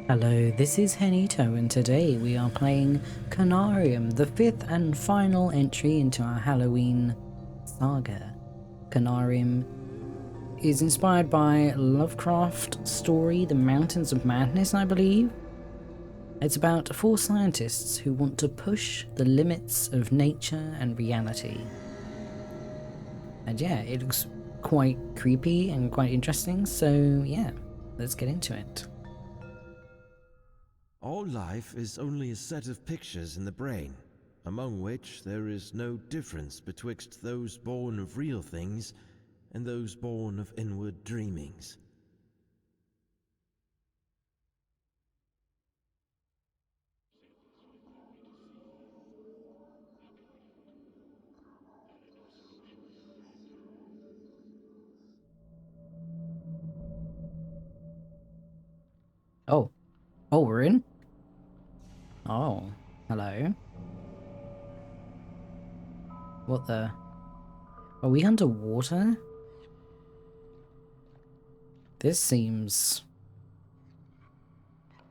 Hello, this is Henito, and today we are playing Conarium, the fifth and final entry into our Halloween saga. Conarium is inspired by Lovecraft story, The Mountains of Madness, I believe. It's about four scientists who want to push the limits of nature and reality. And yeah, it looks quite creepy and quite interesting, so yeah, let's get into it. All life is only a set of pictures in the brain, among which there is no difference betwixt those born of real things and those born of inward dreamings. Oh, we're in? Oh, hello. What the? Are we underwater? This seems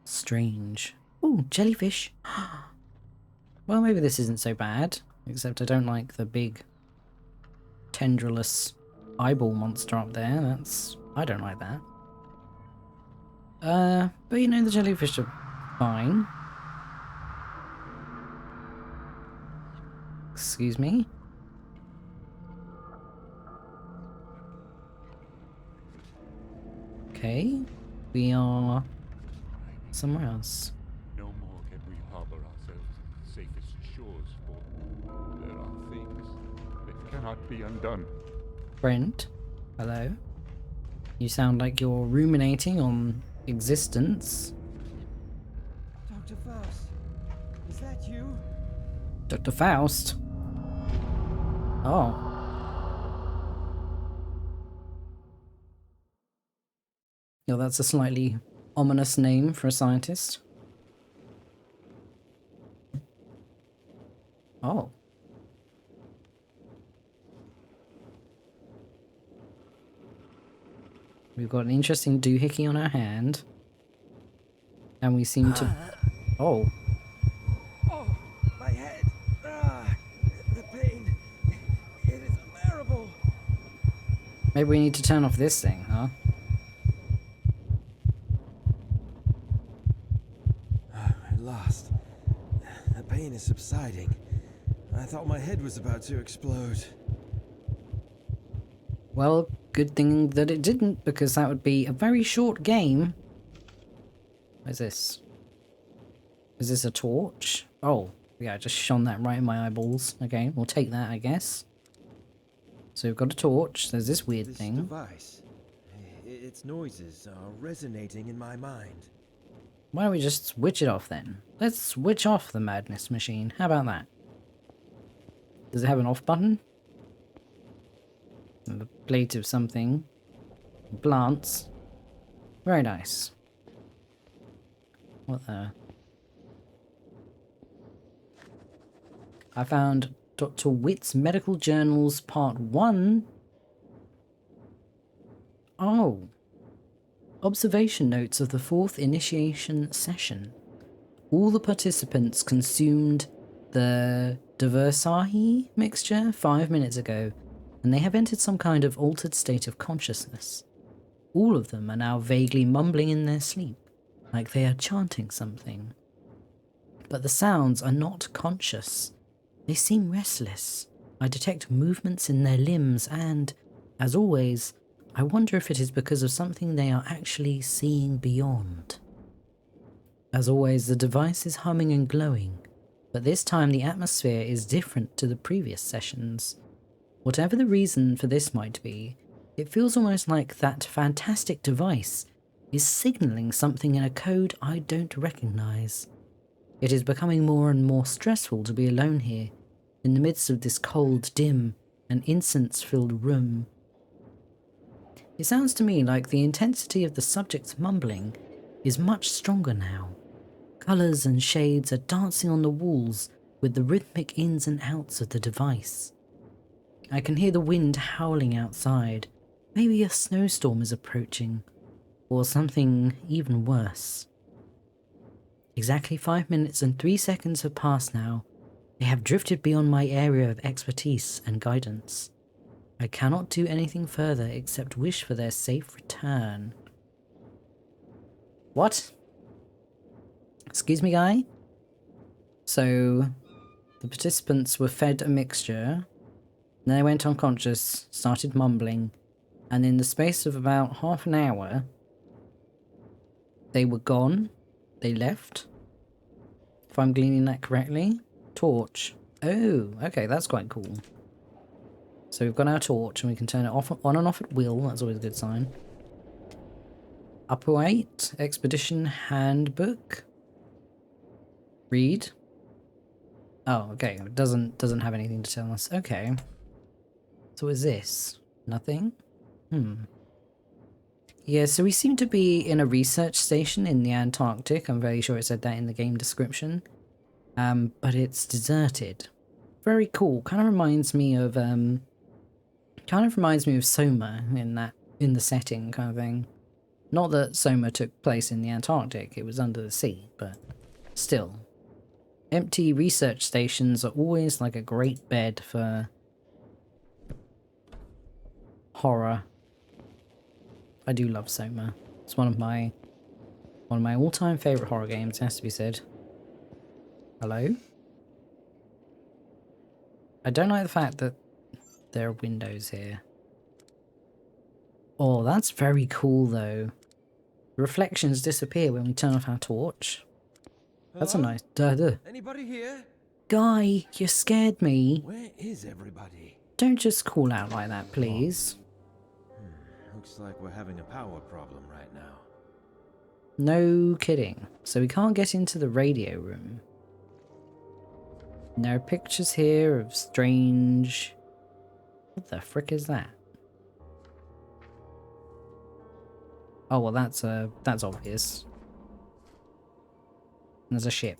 strange. Oh, jellyfish. Well, maybe this isn't so bad, except I don't like the big tendrilless eyeball monster up there. I don't like that. But you know, the jellyfish are fine. Excuse me? Okay, we are somewhere else. No more can we harbor ourselves in the safest shores, for there are things that cannot be undone. Brent, hello. You sound like you're ruminating on existence. Dr. Faust, is that you? Dr. Faust? Oh. Yeah, that's a slightly ominous name for a scientist. Oh. We've got an interesting doohickey on our hand. And we seem to... Oh. Oh, my head. The pain. It is unbearable. Maybe we need to turn off this thing, huh? At last, the pain is subsiding. I thought my head was about to explode. Well, good thing that it didn't, because that would be a very short game. What is this? Is this a torch? Oh, yeah, I just shone that right in my eyeballs. Okay, we'll take that, I guess. So we've got a torch. There's this weird This thing. device, its noises are resonating in my mind. Why don't we just switch it off then? Let's switch off the madness machine. How about that? Does it have an off button? And a plate of something. Plants. Very nice. What the? I found Dr. Witt's Medical Journals Part 1. Oh. Observation notes of the fourth initiation session. All the participants consumed the Diversahi mixture 5 minutes ago, and they have entered some kind of altered state of consciousness. All of them are now vaguely mumbling in their sleep, like they are chanting something. But the sounds are not conscious. They seem restless. I detect movements in their limbs and, as always, I wonder if it is because of something they are actually seeing beyond. As always, the device is humming and glowing, but this time the atmosphere is different to the previous sessions. Whatever the reason for this might be, it feels almost like that fantastic device is signaling something in a code I don't recognize. It is becoming more and more stressful to be alone here, in the midst of this cold, dim, and incense-filled room. It sounds to me like the intensity of the subject's mumbling is much stronger now. Colours and shades are dancing on the walls with the rhythmic ins and outs of the device. I can hear the wind howling outside. Maybe a snowstorm is approaching, or something even worse. Exactly 5 minutes and 3 seconds have passed now. They have drifted beyond my area of expertise and guidance. I cannot do anything further except wish for their safe return. What? Excuse me, guy? So, the participants were fed a mixture, then they went unconscious, started mumbling, and in the space of about half an hour, they were gone. They left. If I'm gleaning that correctly. Torch. Oh, okay, that's quite cool. So we've got our torch and we can turn it off, on and off at will. That's always a good sign. Upper 8, Expedition Handbook. Read. Oh, okay. It doesn't have anything to tell us. Okay. So what is this? Nothing? Yeah, so we seem to be in a research station in the Antarctic. I'm very sure it said that in the game description. But it's deserted. Very cool. Kind of reminds me of Soma in the setting kind of thing. Not that Soma took place in the Antarctic, it was under the sea, but still. Empty research stations are always like a great bed for horror. I do love Soma. It's one of my all-time favorite horror games, it has to be said. Hello? I don't like the fact that there are windows here. Oh, that's very cool though. The reflections disappear when we turn off our torch. That's a Hello? nice... Duh. Anybody here? Guy, you scared me. Where is everybody? Don't just call out like that, please. Looks like we're having a power problem right now. No kidding. So we can't get into the radio room. No pictures here of strange... What the frick is that? Oh, well that's obvious. There's a ship.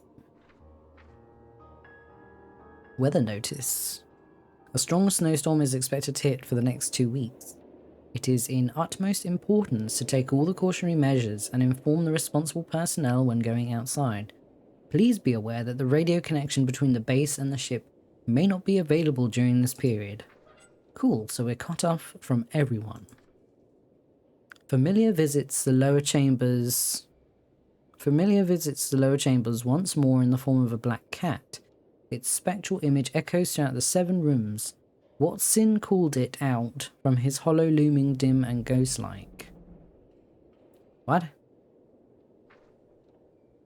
Weather notice. A strong snowstorm is expected to hit for the next 2 weeks. It is in utmost importance to take all the cautionary measures and inform the responsible personnel when going outside. Please be aware that the radio connection between the base and the ship may not be available during this period. Cool, so we're cut off from everyone. Familiar visits the lower chambers once more in the form of a black cat. Its spectral image echoes throughout the 7 rooms. What sin called it out from his hollow looming dim and ghost-like? What?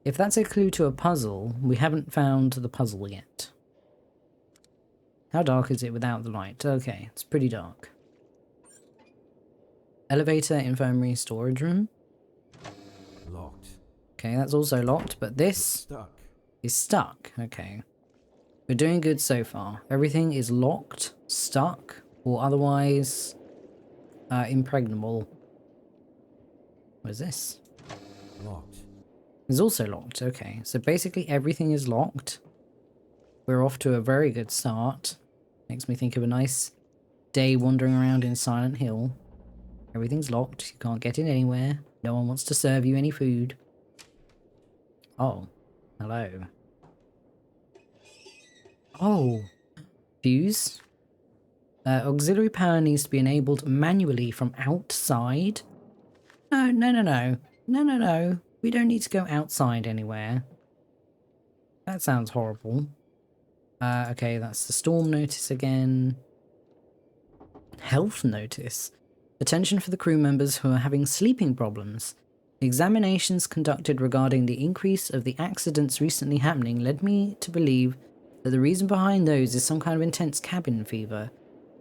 If that's a clue to a puzzle, we haven't found the puzzle yet. How dark is it without the light? Okay, it's pretty dark. Elevator, infirmary, storage room. Locked. Okay, that's also locked, but this Stuck. is stuck. Okay. We're doing good so far. Everything is locked, stuck, or otherwise impregnable. What is this? Locked. It's also locked. Okay, so basically everything is locked. We're off to a very good start. Makes me think of a nice day wandering around in Silent Hill. Everything's locked. You can't get in anywhere. No one wants to serve you any food. Oh, hello. Oh, fuse. Auxiliary power needs to be enabled manually from outside. No. We don't need to go outside anywhere. That sounds horrible. Okay, that's the storm notice again. Health notice. Attention for the crew members who are having sleeping problems. Examinations conducted regarding the increase of the accidents recently happening led me to believe that the reason behind those is some kind of intense cabin fever.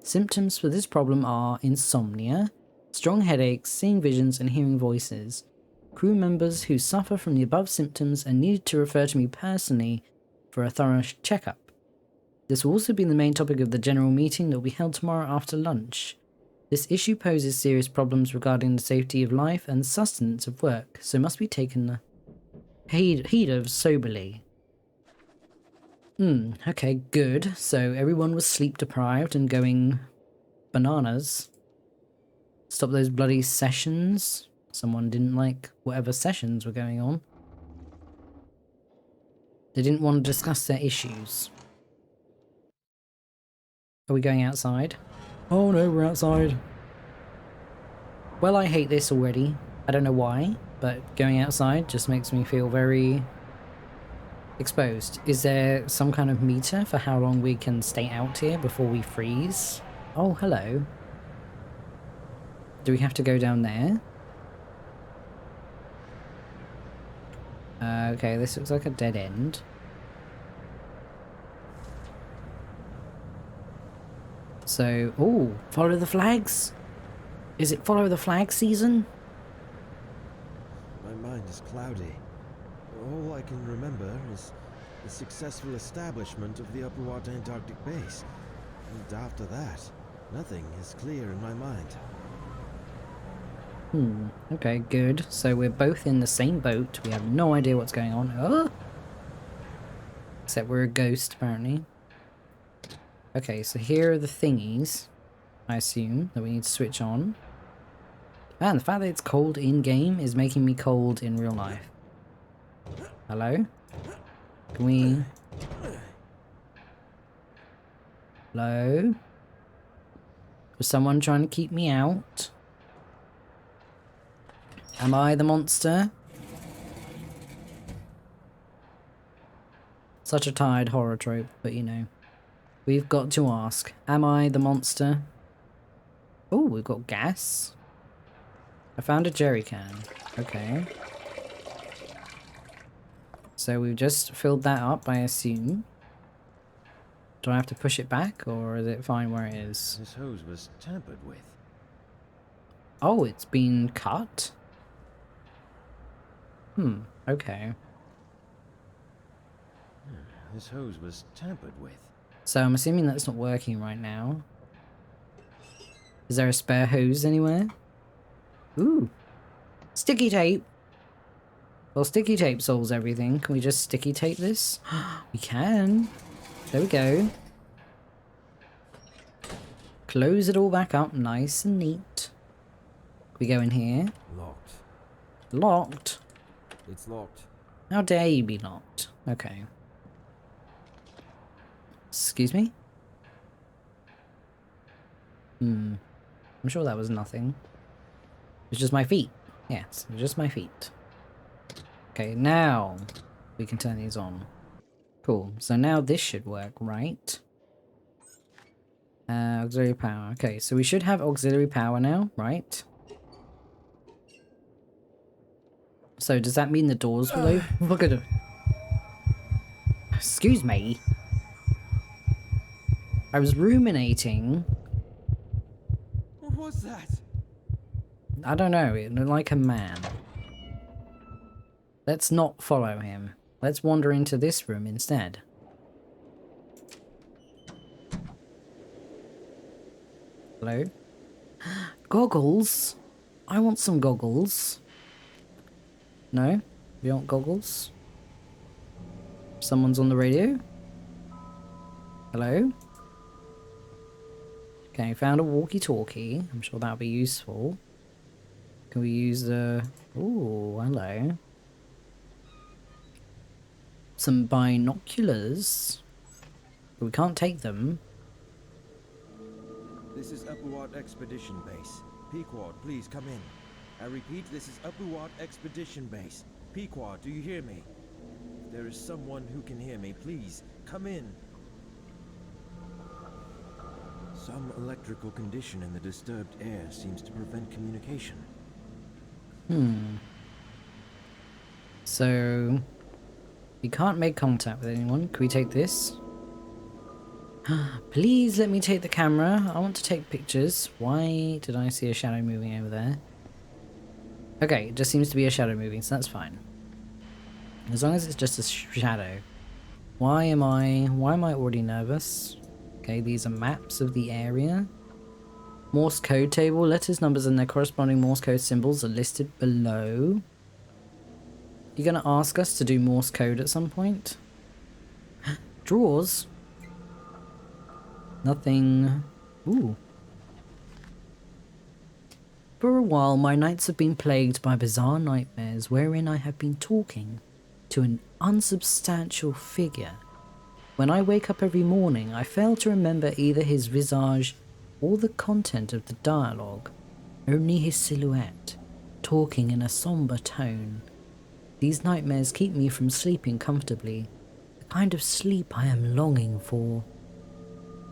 Symptoms for this problem are insomnia, strong headaches, seeing visions, and hearing voices. Crew members who suffer from the above symptoms are needed to refer to me personally for a thorough checkup. This will also be the main topic of the general meeting that will be held tomorrow after lunch. This issue poses serious problems regarding the safety of life and sustenance of work, so must be taken heed of soberly. Okay, good. So everyone was sleep deprived and going bananas. Stop those bloody sessions. Someone didn't like whatever sessions were going on. They didn't want to discuss their issues. Are we going outside? Oh no, we're outside. Well, I hate this already. I don't know why, but going outside just makes me feel very exposed. Is there some kind of meter for how long we can stay out here before we freeze? Oh, hello. Do we have to go down there? Okay, this looks like a dead end. So, oh, follow the flags? Is it follow the flag season? My mind is cloudy. All I can remember is the successful establishment of the Upper Antarctic base. And after that, nothing is clear in my mind. Okay, good. So we're both in the same boat. We have no idea what's going on. Oh! Except we're a ghost, apparently. Okay, so here are the thingies, I assume, that we need to switch on. And the fact that it's cold in-game is making me cold in real life. Hello? Can we... Hello? Was someone trying to keep me out? Am I the monster? Such a tired horror trope, but you know. We've got to ask, am I the monster? Oh, we've got gas. I found a jerry can. Okay. So we've just filled that up, I assume. Do I have to push it back, or is it fine where it is? This hose was tampered with. Oh, it's been cut? Okay. This hose was tampered with. So I'm assuming that's not working right now. Is there a spare hose anywhere? Ooh. Sticky tape! Well, sticky tape solves everything. Can we just sticky tape this? We can. There we go. Close it all back up, nice and neat. We go in here. Locked. Locked? It's locked. How dare you be locked? Okay. Excuse me? I'm sure that was nothing. It's just my feet. Yes, it's just my feet. Okay, now we can turn these on. Cool. So now this should work, right? Auxiliary power. Okay, so we should have auxiliary power now, right? So does that mean the doors will open? Look at it. Excuse me. I was ruminating. What was that? I don't know, it looked like a man. Let's not follow him. Let's wander into this room instead. Hello? Goggles? I want some goggles. No? You want goggles? Someone's on the radio? Hello? Okay, found a walkie-talkie. I'm sure that'll be useful. Can we use the... Ooh, hello. Some binoculars. But we can't take them. This is Upper Expedition Base. Pequod, please come in. I repeat, this is Upper Expedition Base. Pequod, do you hear me? If there is someone who can hear me, please, come in. Some electrical condition in the disturbed air seems to prevent communication. So... we can't make contact with anyone. Can we take this? Please let me take the camera. I want to take pictures. Why did I see a shadow moving over there? Okay, it just seems to be a shadow moving, so that's fine. As long as it's just a shadow. Why am I already nervous? Okay, these are maps of the area. Morse code table. Letters, numbers, and their corresponding Morse code symbols are listed below. You gonna ask us to do Morse code at some point? Drawers? Nothing. Ooh. For a while, my nights have been plagued by bizarre nightmares wherein I have been talking. to an unsubstantial figure. When I wake up every morning, I fail to remember either his visage or the content of the dialogue, only his silhouette, talking in a somber tone. These nightmares keep me from sleeping comfortably, the kind of sleep I am longing for.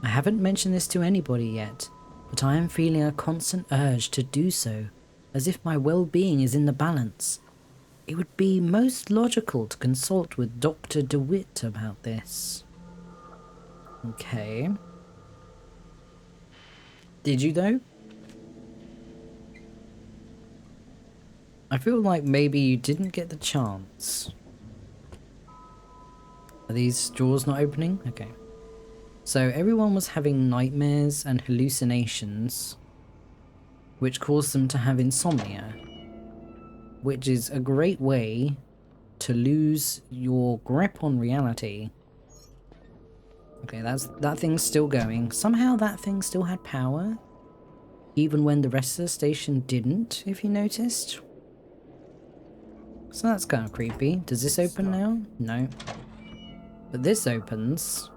I haven't mentioned this to anybody yet, but I am feeling a constant urge to do so, as if my well-being is in the balance. It would be most logical to consult with Dr. DeWitt about this. Okay. Did you though? I feel like maybe you didn't get the chance. Are these drawers not opening? Okay. So everyone was having nightmares and hallucinations, which caused them to have insomnia, which is a great way to lose your grip on reality. Okay, that thing's still going. Somehow that thing still had power, even when the rest of the station didn't, if you noticed. So that's kind of creepy. Does this open now? No. But this opens.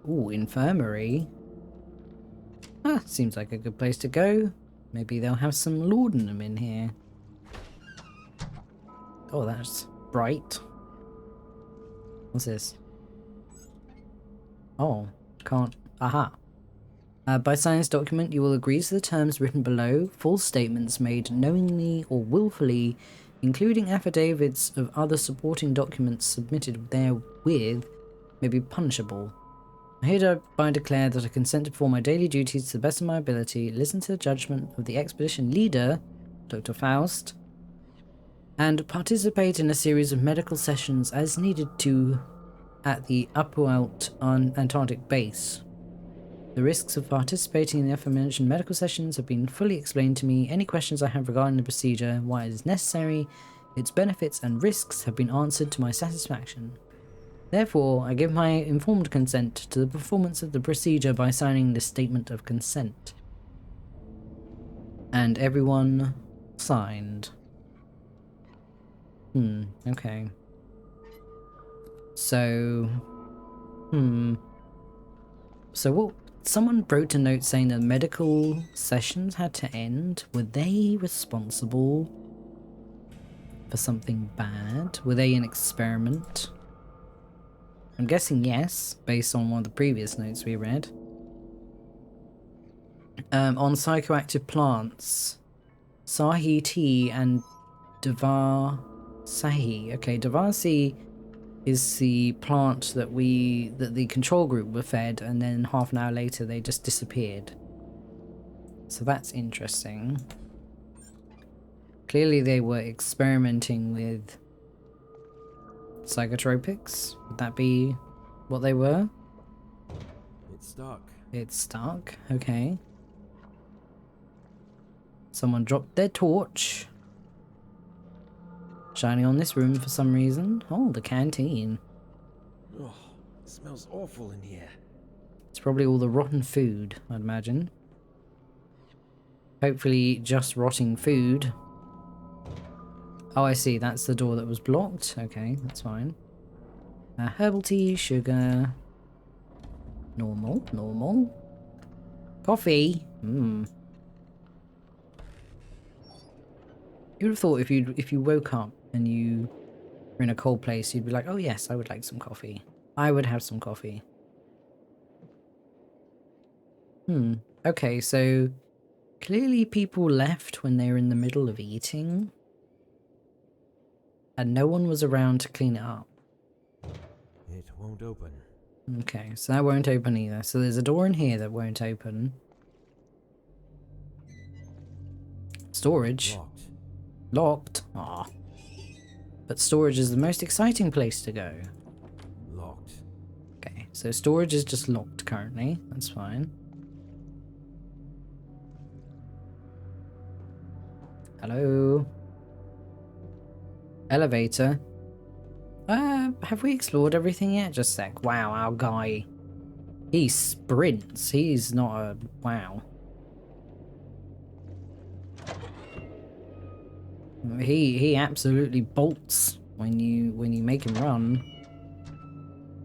Ooh, infirmary. Ah, seems like a good place to go. Maybe they'll have some laudanum in here. Oh, that's bright. What's this? Oh, can't. Aha. By signing this document, you will agree to the terms written below. False statements made knowingly or willfully, including affidavits of other supporting documents submitted therewith, may be punishable. I hereby declare that I consent to perform my daily duties to the best of my ability, listen to the judgment of the expedition leader, Dr. Faust, and participate in a series of medical sessions as needed to at the Upwelt on Antarctic base. The risks of participating in the aforementioned medical sessions have been fully explained to me. Any questions I have regarding the procedure, why it is necessary, its benefits and risks have been answered to my satisfaction. Therefore, I give my informed consent to the performance of the procedure by signing this statement of consent. And everyone signed. Okay. So, So what? Someone wrote a note saying that medical sessions had to end. Were they responsible for something bad? Were they an experiment? I'm guessing yes, based on one of the previous notes we read. On psychoactive plants, Sahi tea and Devar Sahi. Okay, Devar Sahi is the plant that the control group were fed, and then half an hour later they just disappeared. So that's interesting. Clearly they were experimenting with psychotropics. Would that be what they were? It's stuck. It's stuck. Okay. Someone dropped their torch, shining on this room for some reason. Oh, the canteen. Oh, it smells awful in here. It's probably all the rotten food, I'd imagine. Hopefully just rotting food. Oh, I see. That's the door that was blocked. Okay, that's fine. Herbal tea, sugar. Normal, normal. Coffee. You would have thought if you woke up and you were in a cold place, you'd be like, oh yes, I would like some coffee. I would have some coffee. Okay, so clearly people left when they were in the middle of eating. And no one was around to clean it up. It won't open. Okay, so that won't open either. So there's a door in here that won't open. Storage. Locked. Locked. Ah. But storage is the most exciting place to go. Locked. Okay, so storage is just locked currently. That's fine. Hello? Elevator. Have we explored everything yet? Just a sec. Wow, our guy. He sprints. He's not a... Wow. He absolutely bolts when you make him run.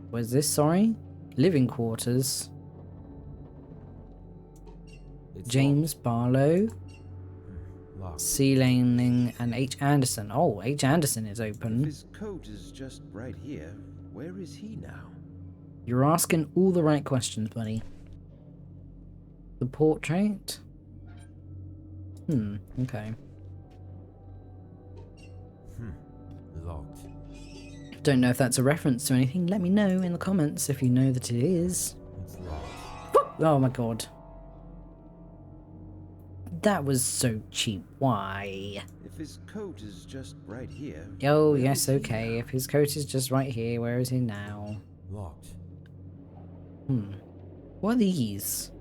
Where's this? Sorry, living quarters. It's James Barlow, locked. C. Laning, and H. Anderson. Oh, H. Anderson is If open. his coat is just right here, where is he now? You're asking all the right questions, buddy. The portrait? Okay. Locked. Don't know if that's a reference to anything. Let me know in the comments if you know that it is. It's locked. Oh my god. That was so cheap. Why? If his coat is just right here. Oh, where yes, is he okay. now? If his coat is just right here, where is he now? Locked. What are these?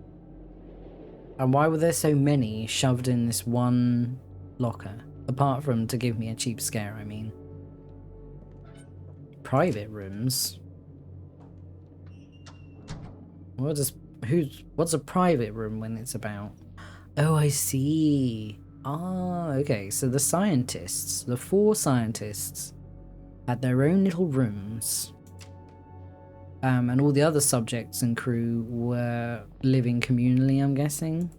And why were there so many shoved in this one locker? Apart from to give me a cheap scare, I mean. Private rooms? What's a private room when it's about? Oh, I see. Ah, okay. So the scientists, the 4 scientists, had their own little rooms. And all the other subjects and crew were living communally, I'm guessing.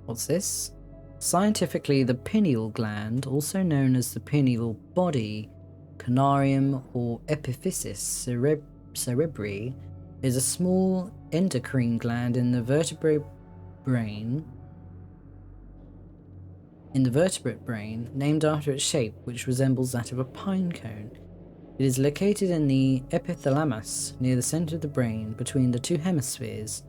What's this? Scientifically, the pineal gland, also known as the pineal body, Conarium, or epiphysis cerebri, is a small endocrine gland in the vertebrate brain, named after its shape, which resembles that of a pine cone. It is located in the epithalamus, near the center of the brain, between the 2 hemispheres.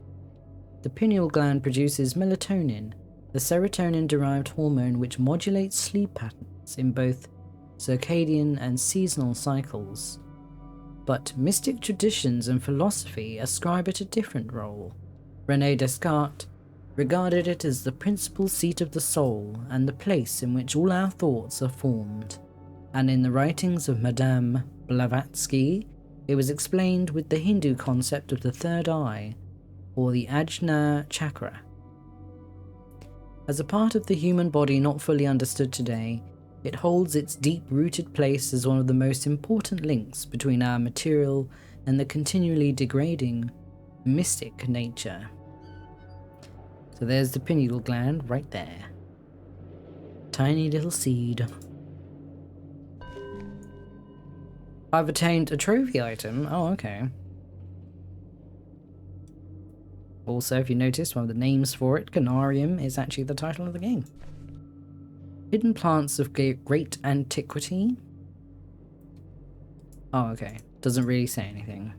The pineal gland produces melatonin, the serotonin-derived hormone which modulates sleep patterns in both circadian and seasonal cycles. But mystic traditions and philosophy ascribe it a different role. René Descartes regarded it as the principal seat of the soul and the place in which all our thoughts are formed, and in the writings of Madame Blavatsky, it was explained with the Hindu concept of the third eye, or the Ajna chakra. As a part of the human body not fully understood today, it holds its deep-rooted place as one of the most important links between our material and the continually degrading mystic nature. So there's the pineal gland right there. Tiny little seed. I've attained a trophy item. Oh, okay. Also, if you notice, one of the names for it, Conarium, is actually the title of the game. Hidden plants of great antiquity. Oh, okay. Doesn't really say anything.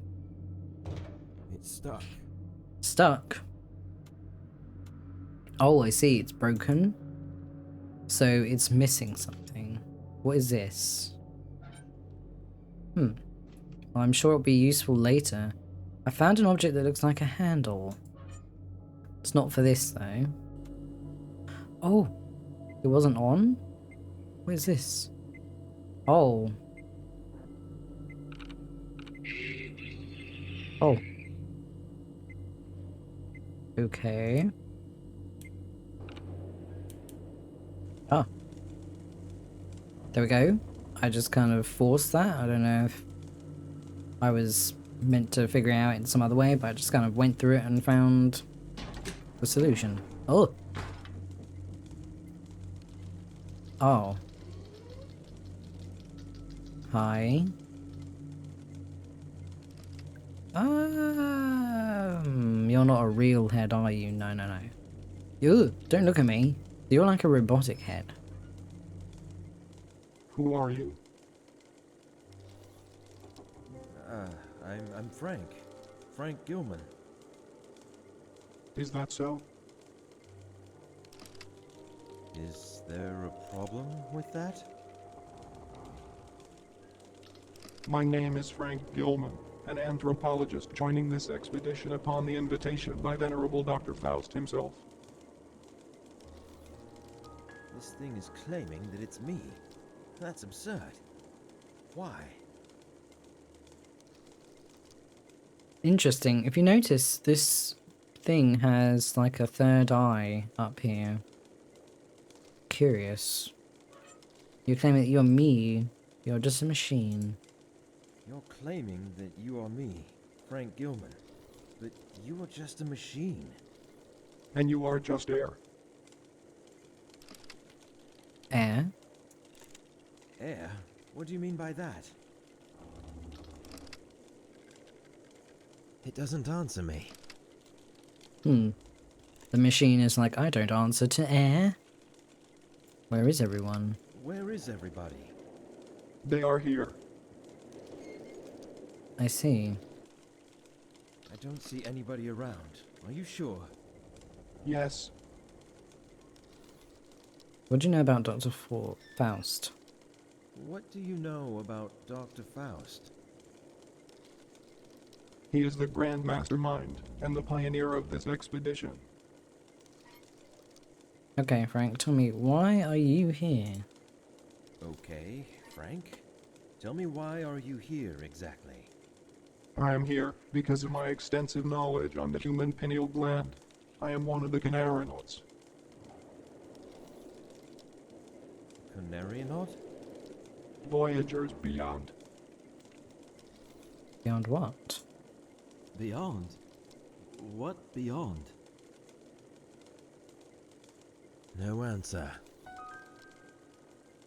It's stuck. Stuck. Oh, I see. It's broken. So it's missing something. What is this? Well, I'm sure it'll be useful later. I found an object that looks like a handle. It's not for this, though. Oh, it wasn't on? What is this? Oh. Oh. Okay. Oh. There we go. I just kind of forced that. I don't know if I was meant to figure it out in some other way, but I just kind of went through it and found the solution. Oh. Oh. Hi. You're not a real head, are you? No, no, no. You don't look at me. You're like a robotic head. Who are you? I'm Frank. Frank Gilman. Is that so? Is there a problem with that? My name is Frank Gilman, an anthropologist joining this expedition upon the invitation by Venerable Dr. Faust himself. This thing is claiming that it's me. That's absurd. Why? Interesting. If you notice, this thing has like a third eye up here. Curious. You're claiming that you're me. You're just a machine. You're claiming that you are me, Frank Gilman, but you are just a machine. And you are just air. Air? Air? What do you mean by that? It doesn't answer me. The machine is like, I don't answer to air. Where is everyone? Where is everybody? They are here. I see. I don't see anybody around. Are you sure? Yes. What do you know about Dr. Faust? What do you know about Dr. Faust? He is the grand mastermind and the pioneer of this expedition. Okay, Frank, tell me, why are you here? Okay, Frank. Tell me, why are you here exactly? I am here because of my extensive knowledge on the human pineal gland. I am one of the Conarians. Conarionaut? Voyagers beyond. Beyond what? Beyond? What beyond? No answer.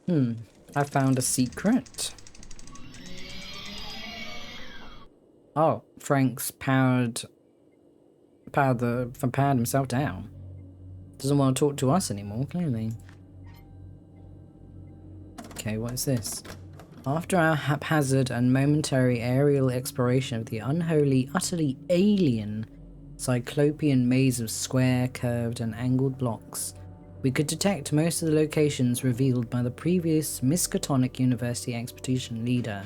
I found a secret. Oh, Frank's powered himself down. Doesn't want to talk to us anymore, clearly. Okay, what is this? After our haphazard and momentary aerial exploration of the unholy, utterly alien cyclopean maze of square, curved, and angled blocks, we could detect most of the locations revealed by the previous Miskatonic University expedition leader,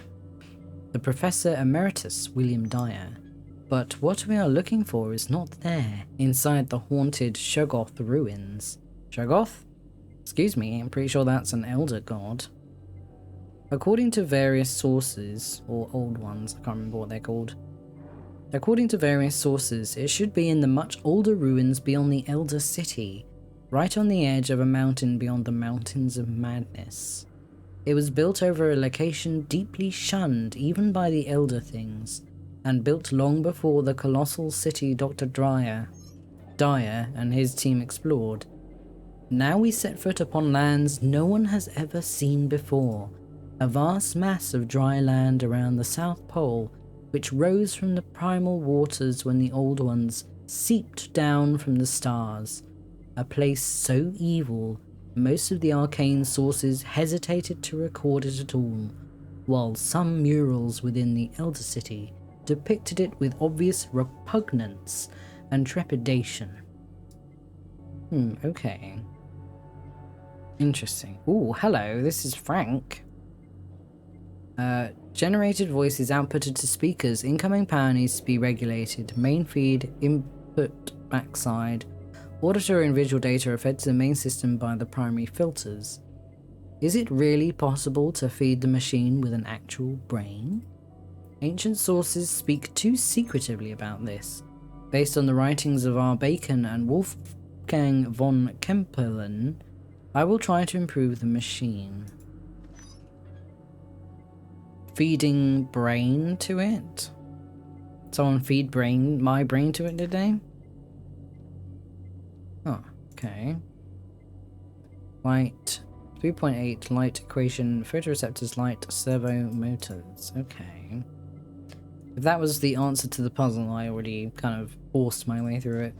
the Professor Emeritus William Dyer. But what we are looking for is not there, inside the haunted Shoggoth ruins. Shoggoth? Excuse me, I'm pretty sure that's an elder god. According to various sources, or old ones, I can't remember what they're called. According to various sources, it should be in the much older ruins beyond the Elder City, right on the edge of a mountain beyond the Mountains of Madness. It was built over a location deeply shunned even by the Elder Things, and built long before the colossal city Dr. Dyer and his team explored. Now we set foot upon lands no one has ever seen before, a vast mass of dry land around the South Pole, which rose from the primal waters when the Old Ones seeped down from the stars, a place so evil most of the arcane sources hesitated to record it at all, while some murals within the Elder City depicted it with obvious repugnance and trepidation. Okay. Interesting. Ooh, hello, this is Frank. Generated voice is outputted to speakers. Incoming power needs to be regulated. Main feed, input, backside. Auditor and visual data are fed to the main system by the primary filters. Is it really possible to feed the machine with an actual brain? Ancient sources speak too secretively about this. Based on the writings of R. Bacon and Wolfgang von Kempelen, I will try to improve the machine. Feeding brain to it? Someone feed my brain to it, did they? Oh, okay. Light 3.8 light equation, photoreceptors, light, servo motors. Okay. If that was the answer to the puzzle, I already kind of forced my way through it.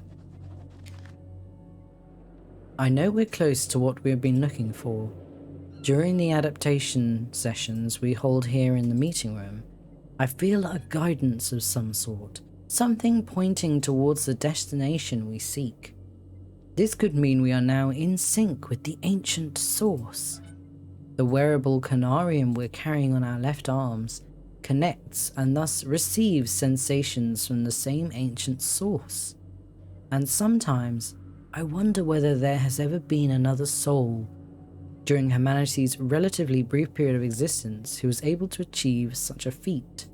I know we're close to what we have been looking for. During the adaptation sessions we hold here in the meeting room, I feel a guidance of some sort, something pointing towards the destination we seek. This could mean we are now in sync with the ancient source. The wearable Conarium we're carrying on our left arms connects and thus receives sensations from the same ancient source. And sometimes I wonder whether there has ever been another soul during humanity's relatively brief period of existence who was able to achieve such a feat.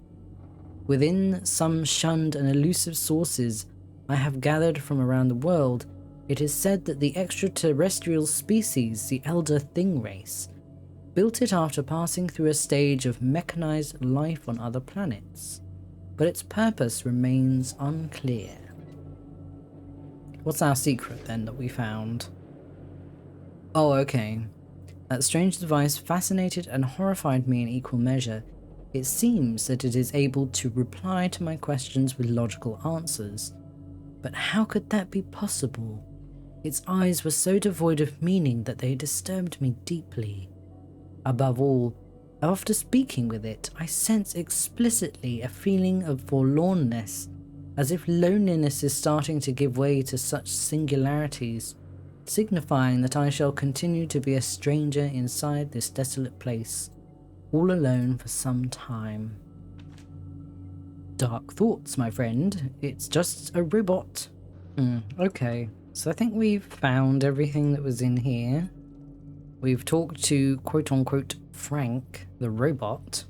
Within some shunned and elusive sources, I have gathered from around the world, it is said that the extraterrestrial species, the Elder Thing race, built it after passing through a stage of mechanized life on other planets, but its purpose remains unclear. What's our secret then that we found? Oh, okay. That strange device fascinated and horrified me in equal measure. It seems that it is able to reply to my questions with logical answers. But how could that be possible? Its eyes were so devoid of meaning that they disturbed me deeply. Above all, after speaking with it, I sense explicitly a feeling of forlornness, as if loneliness is starting to give way to such singularities, signifying that I shall continue to be a stranger inside this desolate place, all alone for some time. Dark thoughts, my friend. It's just a robot. Okay, so I think we've found everything that was in here. We've talked to quote-unquote Frank, the robot,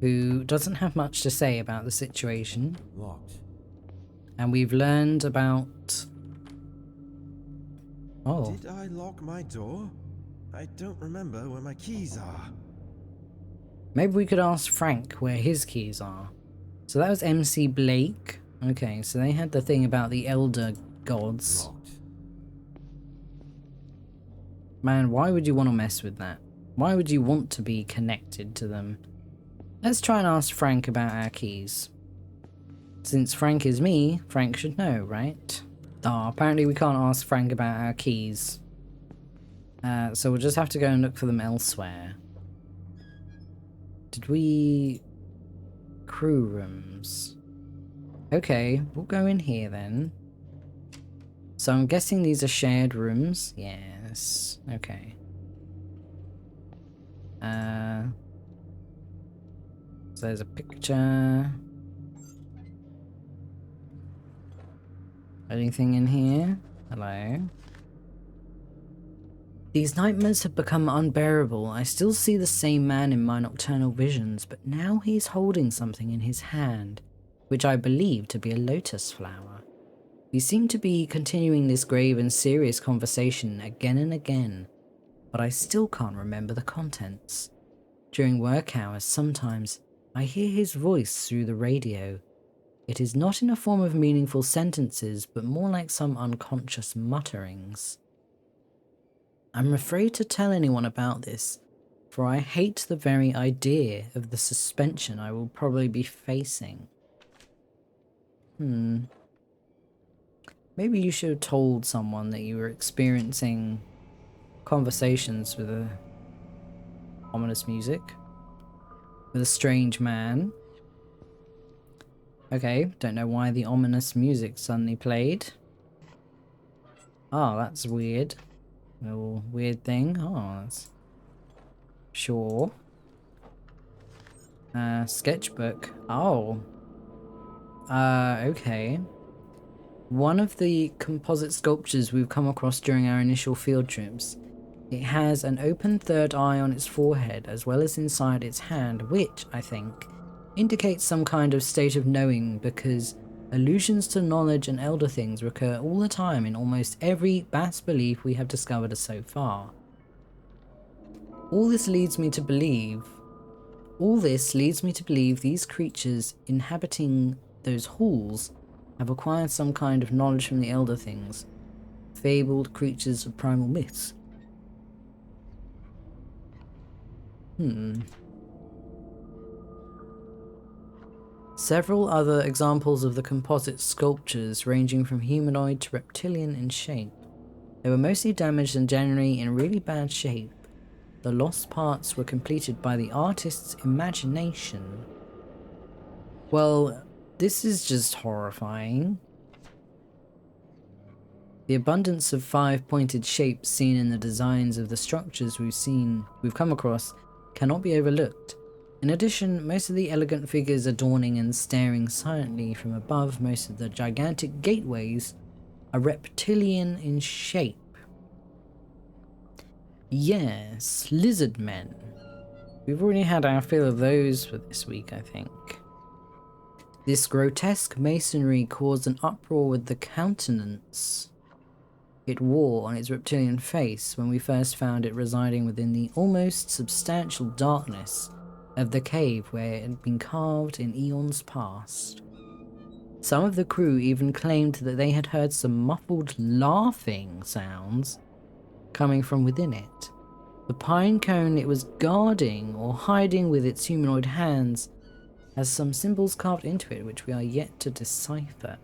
who doesn't have much to say about the situation. Locked. And we've learned about... Oh. Did I lock my door? I don't remember where my keys are. Maybe we could ask Frank where his keys are. So that was MC Blake. Okay, so they had the thing about the elder gods. Locked. Man, why would you want to mess with that? Why would you want to be connected to them? Let's try and ask Frank about our keys. Since Frank is me, Frank should know, right? Oh, apparently we can't ask Frank about our keys. So we'll just have to go and look for them elsewhere. Did we... Crew rooms. Okay, we'll go in here then. So I'm guessing these are shared rooms. Yes. Okay. So there's a picture. Anything in here? Hello? These nightmares have become unbearable. I still see the same man in my nocturnal visions, but now he's holding something in his hand, which I believe to be a lotus flower. We seem to be continuing this grave and serious conversation again and again, but I still can't remember the contents. During work hours, sometimes I hear his voice through the radio. It is not in a form of meaningful sentences, but more like some unconscious mutterings. I'm afraid to tell anyone about this, for I hate the very idea of the suspension I will probably be facing. Maybe you should have told someone that you were experiencing conversations with a ominous music, with a strange man. Okay, don't know why the ominous music suddenly played. Oh, that's weird. Little weird thing. Oh, that's... Sure. Sketchbook. Oh. Okay. One of the composite sculptures we've come across during our initial field trips. It has an open third eye on its forehead as well as inside its hand, which, I think, indicates some kind of state of knowing, because allusions to knowledge and elder things recur all the time in almost every bas belief we have discovered so far. All this leads me to believe these creatures inhabiting those halls have acquired some kind of knowledge from the elder things, fabled creatures of primal myths. Several other examples of the composite sculptures ranging from humanoid to reptilian in shape. They were mostly damaged and generally in really bad shape. The lost parts were completed by the artist's imagination. Well, this is just horrifying. The abundance of five-pointed shapes seen in the designs of the structures we've come across cannot be overlooked. In addition, most of the elegant figures adorning and staring silently from above most of the gigantic gateways are reptilian in shape. Yes, lizard men. We've already had our fill of those for this week, I think. This grotesque masonry caused an uproar with the countenance it wore on its reptilian face when we first found it residing within the almost substantial darkness of the cave where it had been carved in eons past. Some of the crew even claimed that they had heard some muffled laughing sounds coming from within it. The pine cone it was guarding or hiding with its humanoid hands has some symbols carved into it which we are yet to decipher.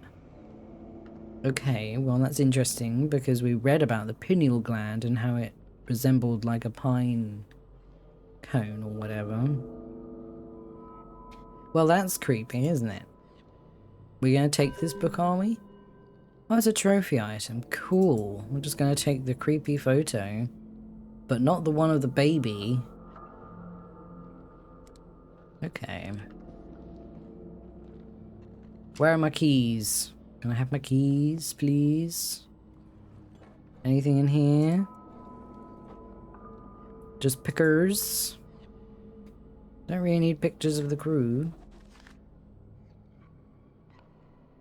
Okay, well that's interesting because we read about the pineal gland and how it resembled like a pine cone or whatever. Well, that's creepy, isn't it? We're gonna take this book, are we? Oh, it's a trophy item. Cool. We're just gonna take the creepy photo, but not the one of the baby. Okay. Where are my keys? Can I have my keys, please? Anything in here? Just pickers. Don't really need pictures of the crew.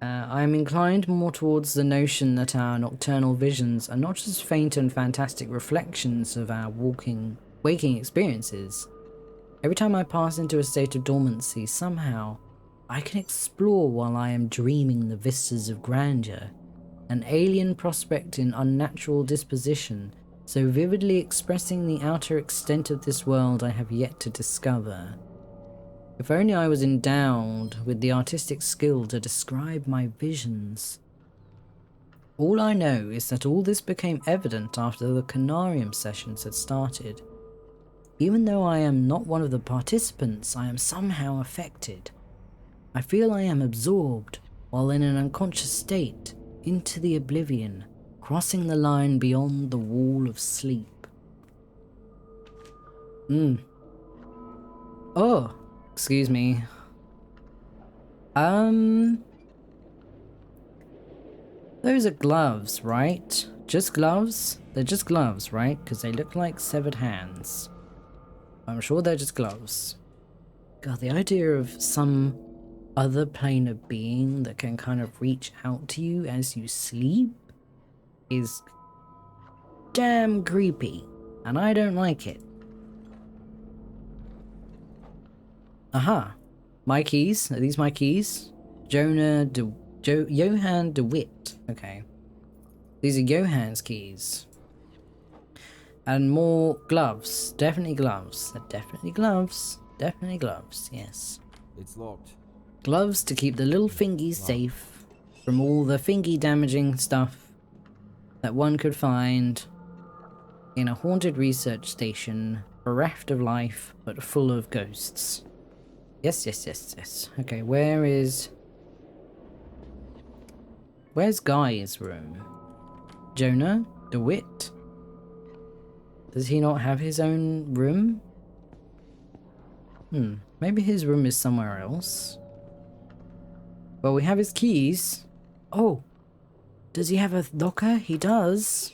I am inclined more towards the notion that our nocturnal visions are not just faint and fantastic reflections of our waking experiences. Every time I pass into a state of dormancy, somehow I can explore while I am dreaming the vistas of grandeur, an alien prospect in unnatural disposition, so vividly expressing the outer extent of this world I have yet to discover. If only I was endowed with the artistic skill to describe my visions. All I know is that all this became evident after the Conarium sessions had started. Even though I am not one of the participants, I am somehow affected. I feel I am absorbed, while in an unconscious state, into the oblivion, crossing the line beyond the wall of sleep. Oh, excuse me. Those are gloves, right? Just gloves? They're just gloves, right? Because they look like severed hands. I'm sure they're just gloves. God, the idea of some other plane of being that can kind of reach out to you as you sleep is damn creepy, and I don't like it. Aha, my keys. Are these my keys? Johann DeWitt. Okay, these are Johann's keys. And more gloves. Definitely gloves. They're definitely gloves. Definitely gloves. Yes. It's locked. Gloves to keep the little fingies safe from all the fingy damaging stuff that one could find in a haunted research station, bereft of life but full of ghosts. Yes, yes, yes, yes. Okay, where's Guy's room? Jonah DeWitt? Does he not have his own room? Maybe his room is somewhere else. Well, we have his keys. Oh, does he have a locker? He does.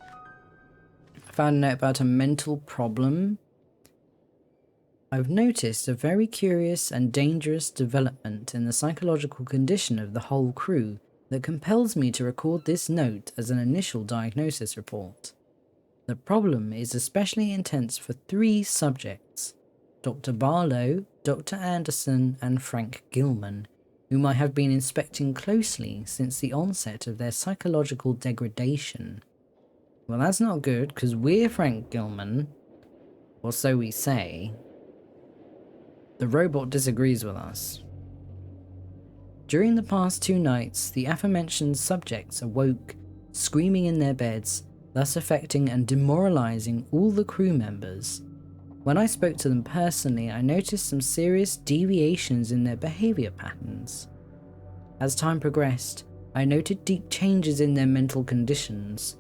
I found a note about a mental problem. I've noticed a very curious and dangerous development in the psychological condition of the whole crew that compels me to record this note as an initial diagnosis report. The problem is especially intense for 3 subjects: Dr. Barlow, Dr. Anderson, and Frank Gilman, whom I have been inspecting closely since the onset of their psychological degradation. Well, that's not good, because we're Frank Gilman, or so we say. The robot disagrees with us. During the past 2 nights, the aforementioned subjects awoke, screaming in their beds, thus affecting and demoralizing all the crew members. When I spoke to them personally, I noticed some serious deviations in their behavior patterns. As time progressed, I noted deep changes in their mental conditions.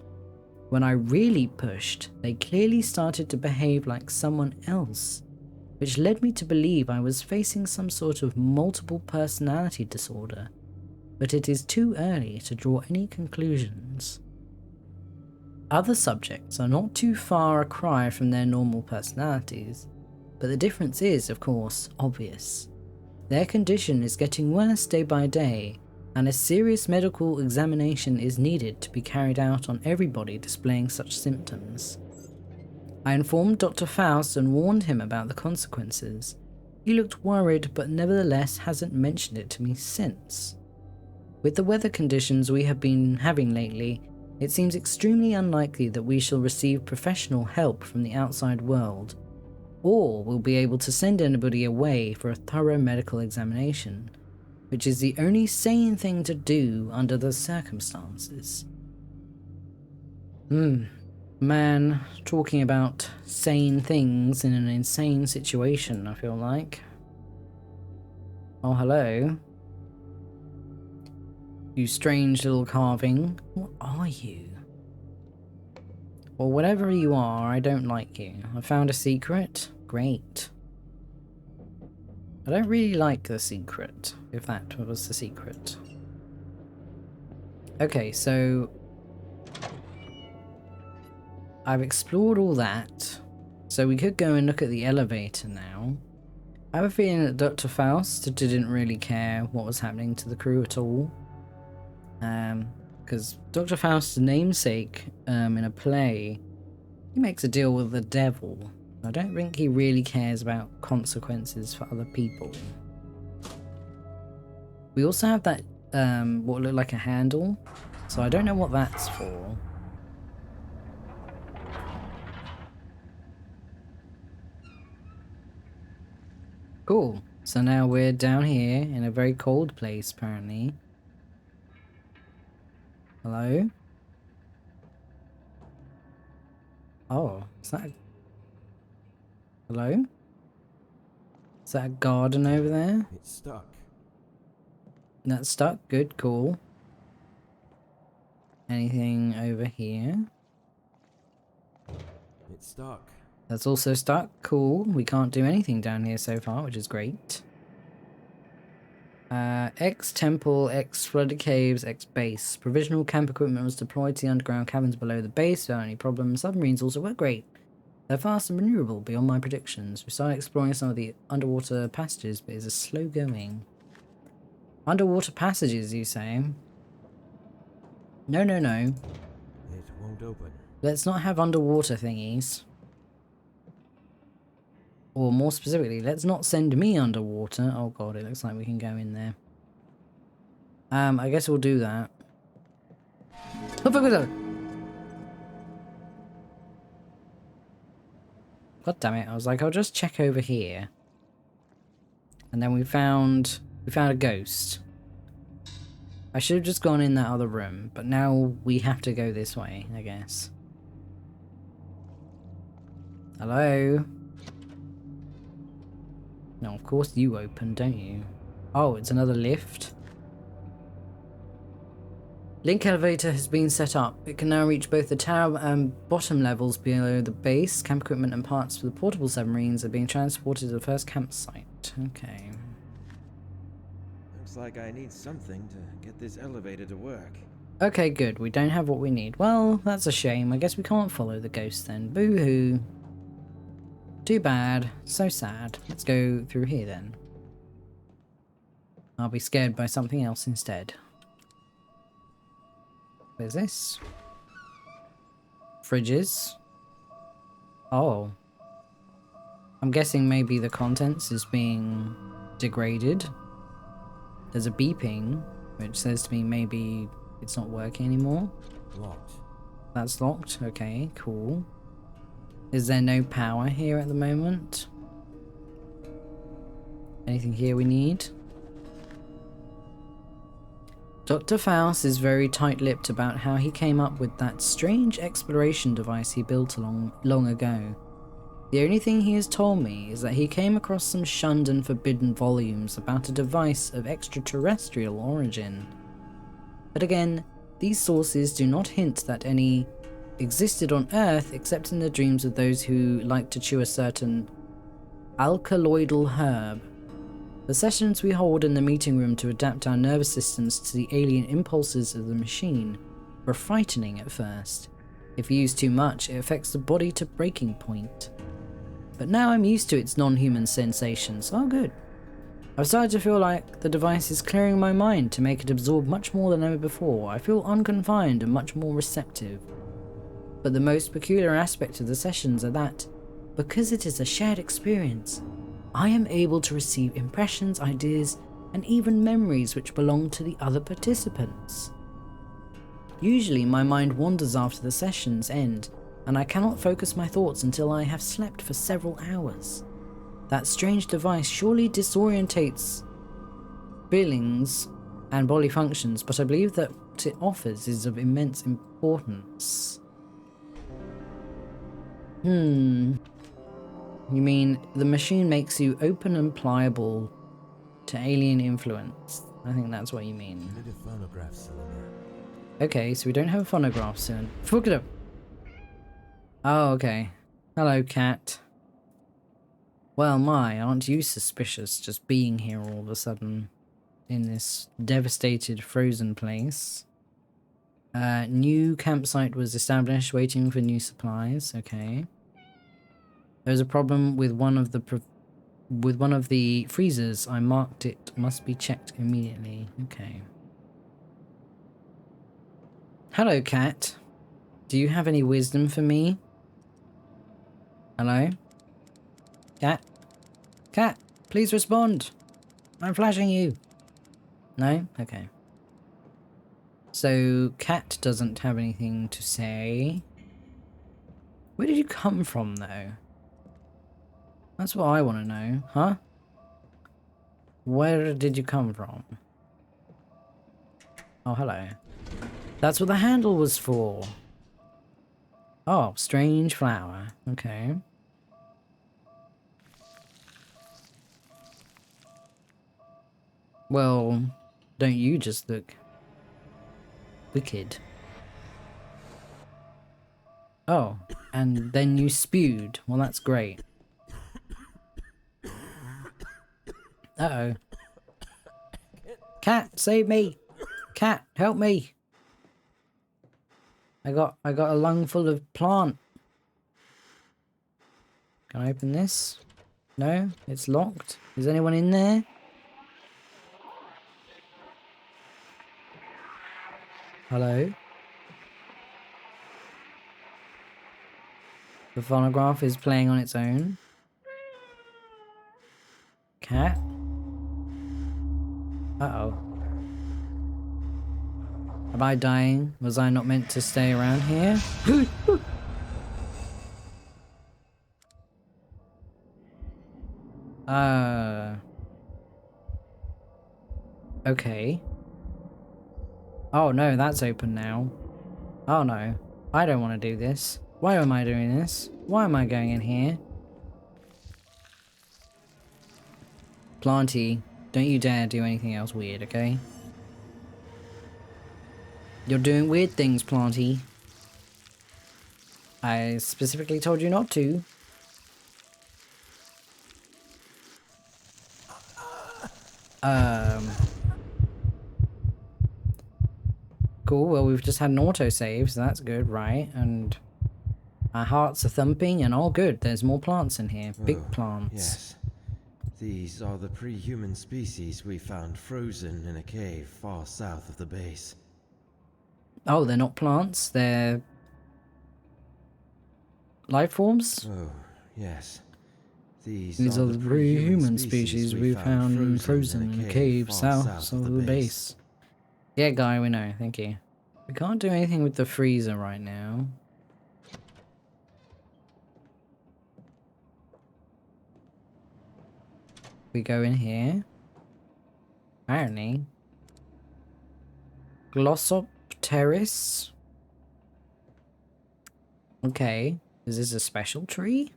When I really pushed, they clearly started to behave like someone else, which led me to believe I was facing some sort of multiple personality disorder, but it is too early to draw any conclusions. Other subjects are not too far a cry from their normal personalities, but the difference is, of course, obvious. Their condition is getting worse day by day, and a serious medical examination is needed to be carried out on everybody displaying such symptoms. I informed Dr. Faust and warned him about the consequences. He looked worried, but nevertheless hasn't mentioned it to me since. With the weather conditions we have been having lately, it seems extremely unlikely that we shall receive professional help from the outside world, or will be able to send anybody away for a thorough medical examination, which is the only sane thing to do under the circumstances. Man, talking about sane things in an insane situation, I feel like. Oh, hello. You strange little carving. What are you? Well, whatever you are, I don't like you. I found a secret. Great. I don't really like the secret, if that was the secret. Okay, so I've explored all that, so we could go and look at the elevator now. I have a feeling that Dr. Faust didn't really care what was happening to the crew at all. Because Dr. Faust's namesake in a play, he makes a deal with the devil. I don't think he really cares about consequences for other people. We also have that, what looked like a handle, so I don't know what that's for. Cool. So now we're down here in a very cold place, apparently. Hello? Oh, is that... Hello? Is that a garden over there? It's stuck. That's stuck? Good, cool. Anything over here? It's stuck. That's also stuck. Cool. We can't do anything down here so far, which is great. X temple, X flooded caves, X base. Provisional camp equipment was deployed to the underground caverns below the base without any problems. Submarines also work great. They're fast and maneuverable beyond my predictions. We started exploring some of the underwater passages, but it's slow going. Underwater passages, you say? No, no, no. It won't open. Let's not have underwater thingies. Or more specifically, let's not send me underwater. Oh god, it looks like we can go in there. I guess we'll do that. Oh, god damn it, I was like, I'll just check over here. And then we found a ghost. I should have just gone in that other room, but now we have to go this way, I guess. Hello? No, of course you open, don't you? Oh, it's another lift. Link elevator has been set up. It can now reach both the tower and bottom levels below the base. Camp equipment and parts for the portable submarines are being transported to the first campsite. Okay. Looks like I need something to get this elevator to work. Okay, good. We don't have what we need. Well, that's a shame. I guess we can't follow the ghost then. Boo-hoo. Too bad. So sad. Let's go through here then. I'll be scared by something else instead. Where's this? Fridges. Oh. I'm guessing maybe the contents is being degraded. There's a beeping, which says to me maybe it's not working anymore. Locked. That's locked. Okay, cool. Is there no power here at the moment? Anything here we need? Dr. Faust is very tight-lipped about how he came up with that strange exploration device he built long ago. The only thing he has told me is that he came across some shunned and forbidden volumes about a device of extraterrestrial origin. But again, these sources do not hint that any existed on Earth except in the dreams of those who like to chew a certain alkaloidal herb. The sessions we hold in the meeting room to adapt our nervous systems to the alien impulses of the machine were frightening at first. If used too much, it affects the body to breaking point. But now I'm used to its non-human sensations. Oh good. I've started to feel like the device is clearing my mind to make it absorb much more than ever before. I feel unconfined and much more receptive. But the most peculiar aspect of the sessions are that, because it is a shared experience, I am able to receive impressions, ideas, and even memories which belong to the other participants. Usually my mind wanders after the sessions end, and I cannot focus my thoughts until I have slept for several hours. That strange device surely disorientates feelings and body functions, but I believe that what it offers is of immense importance. You mean the machine makes you open and pliable to alien influence? I think that's what you mean. Need a phonograph cylinder. Okay, so we don't have a phonograph soon. Fuck it up. Oh, okay. Hello, cat. Well, aren't you suspicious just being here all of a sudden in this devastated, frozen place? New campsite was established, waiting for new supplies. Okay. There's a problem with one of the freezers. I marked it. Must be checked immediately. Okay. Hello, cat. Do you have any wisdom for me? Hello? Cat? Cat, please respond. I'm flashing you. No? Okay. So, cat doesn't have anything to say. Where did you come from, though? That's what I want to know, huh? Where did you come from? Oh, hello. That's what the handle was for. Oh, strange flower. Okay. Well, don't you just look wicked? Oh, and then you spewed. Well, that's great. Uh-oh. Cat, save me! Cat, help me! I got a lung full of plant. Can I open this? No, it's locked. Is anyone in there? Hello? The phonograph is playing on its own. Cat? Uh-oh. Am I dying? Was I not meant to stay around here? Okay. Oh no, that's open now. Oh no. I don't want to do this. Why am I doing this? Why am I going in here? Planty, don't you dare do anything else weird, okay? You're doing weird things, Planty. I specifically told you not to. Cool, well we've just had an autosave, so that's good, right? And our hearts are thumping and all good. There's more plants in here. Big plants. Yes. These are the pre-human species we found frozen in a cave far south of the base. Oh, they're not plants, they're life forms? Oh, yes. These are the pre-human species we found frozen in a cave south of the base. Yeah, guy, we know. Thank you. We can't do anything with the freezer right now. We go in here. Apparently. Glossopteris. Okay. Is this a special tree?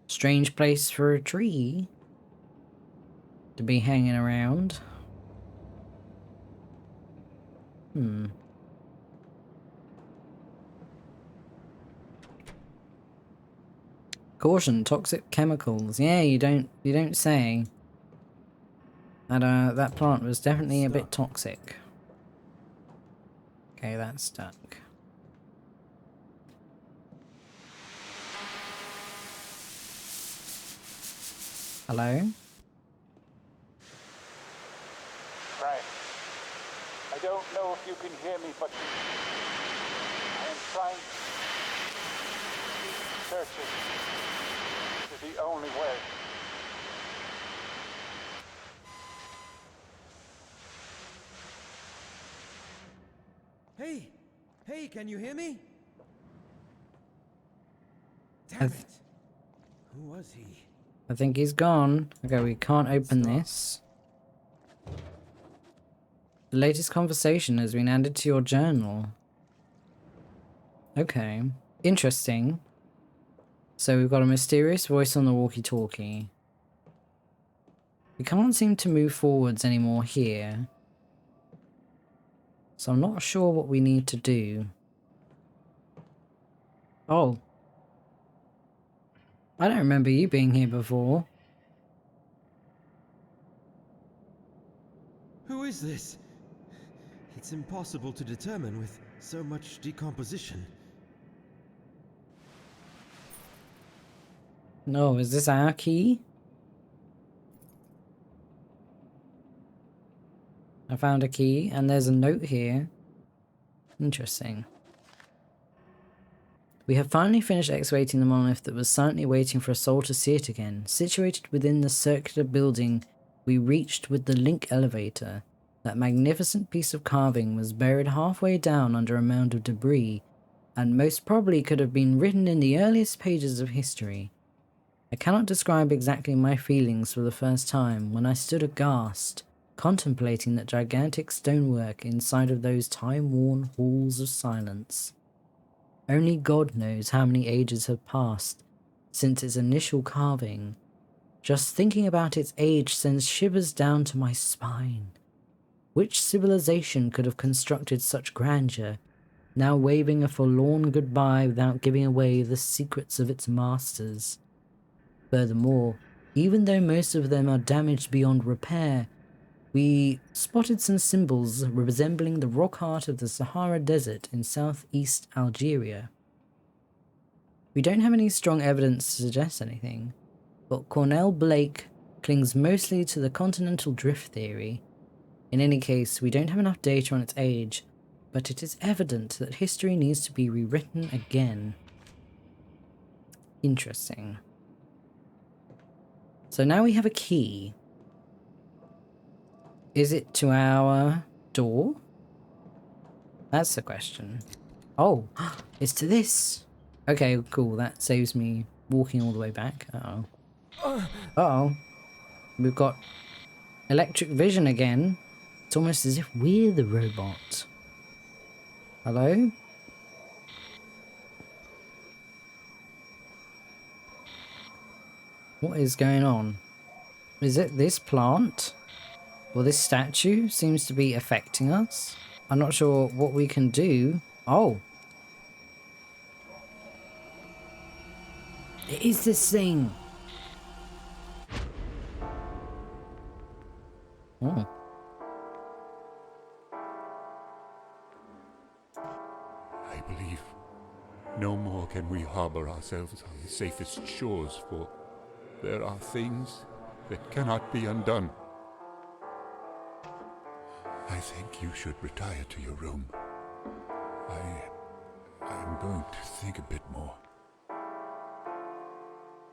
Strange place for a tree to be hanging around. Caution, toxic chemicals. Yeah, you don't say. That plant was definitely a bit toxic. Okay, that's stuck. Hello? Frank, I don't know if you can hear me, but I am trying, searching for the only way. Hey! Hey, can you hear me? I Damn th- it! Who was he? I think he's gone. Okay, we can't open Stop. this. The latest conversation has been added to your journal. Okay. Interesting. So we've got a mysterious voice on the walkie-talkie. We can't seem to move forwards anymore here. So I'm not sure what we need to do. Oh. I don't remember you being here before. Who is this? It's impossible to determine with so much decomposition. No, is this our key? I found a key and there's a note here. Interesting. We have finally finished excavating the monolith that was silently waiting for us all to see it again. Situated within the circular building we reached with the link elevator, that magnificent piece of carving was buried halfway down under a mound of debris, and most probably could have been written in the earliest pages of history. I cannot describe exactly my feelings for the first time when I stood aghast, contemplating that gigantic stonework inside of those time-worn halls of silence. Only God knows how many ages have passed since its initial carving. Just thinking about its age sends shivers down to my spine. Which civilization could have constructed such grandeur, now waving a forlorn goodbye without giving away the secrets of its masters? Furthermore, even though most of them are damaged beyond repair, we spotted some symbols resembling the rock art of the Sahara Desert in southeast Algeria. We don't have any strong evidence to suggest anything, but Cornell Blake clings mostly to the continental drift theory. In any case, we don't have enough data on its age, but it is evident that history needs to be rewritten again. Interesting. So now we have a key. Is it to our door? That's the question. Oh, it's to this. Okay, cool. That saves me walking all the way back. Uh-oh. Uh-oh. We've got electric vision again. It's almost as if we're the robot. Hello? What is going on? Is it this plant? Well, this statue seems to be affecting us. I'm not sure what we can do. Oh. It is this thing. Oh. I believe no more can we harbor ourselves on the safest shores, for there are things that cannot be undone. I think you should retire to your room. I'm going to think a bit more.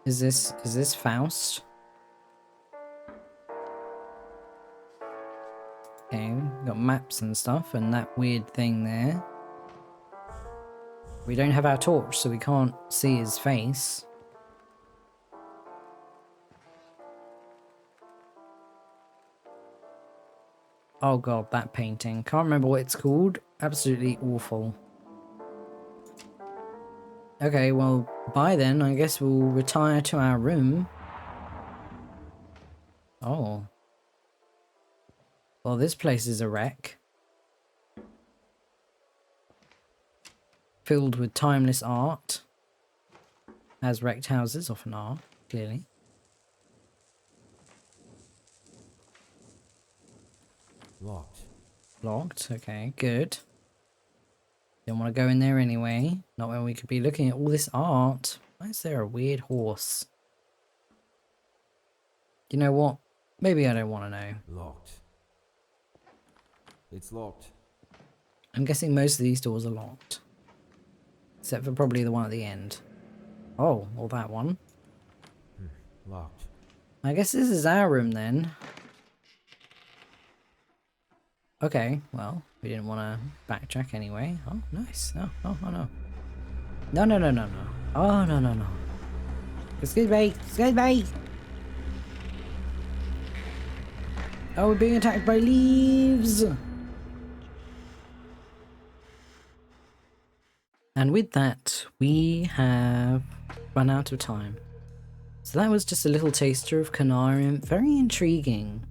Is this Faust? Okay, we've got maps and stuff and that weird thing there. We don't have our torch, so we can't see his face. Oh god, that painting. Can't remember what it's called. Absolutely awful. Okay, well, bye then. I guess we'll retire to our room. Oh. Well, this place is a wreck. Filled with timeless art. As wrecked houses often are, clearly. Locked. Locked, okay, good. Don't want to go in there anyway. Not when we could be looking at all this art. Why is there a weird horse? You know what? Maybe I don't want to know. Locked. It's locked. I'm guessing most of these doors are locked. Except for probably the one at the end. Oh, or that one. Locked. I guess this is our room then. Okay, well, we didn't want to backtrack anyway. Oh, nice. Oh, oh, oh no. No, no, no, no, no. Oh, no, no, no. Excuse me. Excuse me. Oh, we're being attacked by leaves. And with that, we have run out of time. So that was just a little taster of Conarium. Very intriguing.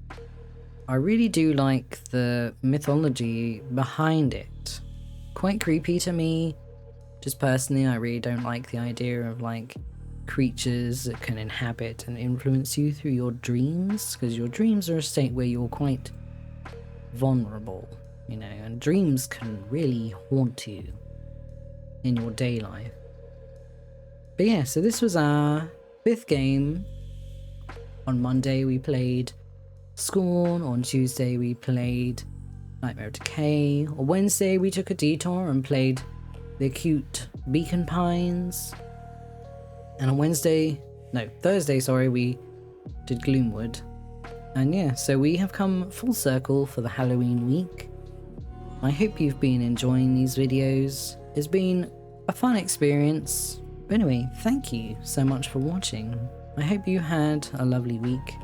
I really do like the mythology behind it. Quite creepy to me. Just personally, I really don't like the idea of like creatures that can inhabit and influence you through your dreams, because your dreams are a state where you're quite vulnerable, you know, and dreams can really haunt you in your day life. But yeah, so this was our 5th game. On Monday we played Scorn, on Tuesday we played Nightmare of Decay, on Wednesday we took a detour and played the acute Beacon Pines, and on Thursday, sorry, we did Gloomwood. And yeah, so we have come full circle for the Halloween week. I hope you've been enjoying these videos. It's been a fun experience. But anyway, thank you so much for watching. I hope you had a lovely week,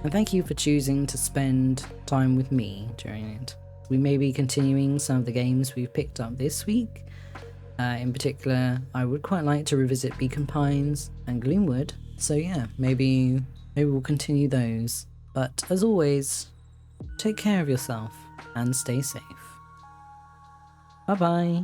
and thank you for choosing to spend time with me during it. We may be continuing some of the games we've picked up this week. In particular, I would quite like to revisit Beacon Pines and Gloomwood, so yeah, maybe we'll continue those. But as always, take care of yourself and stay safe. Bye bye.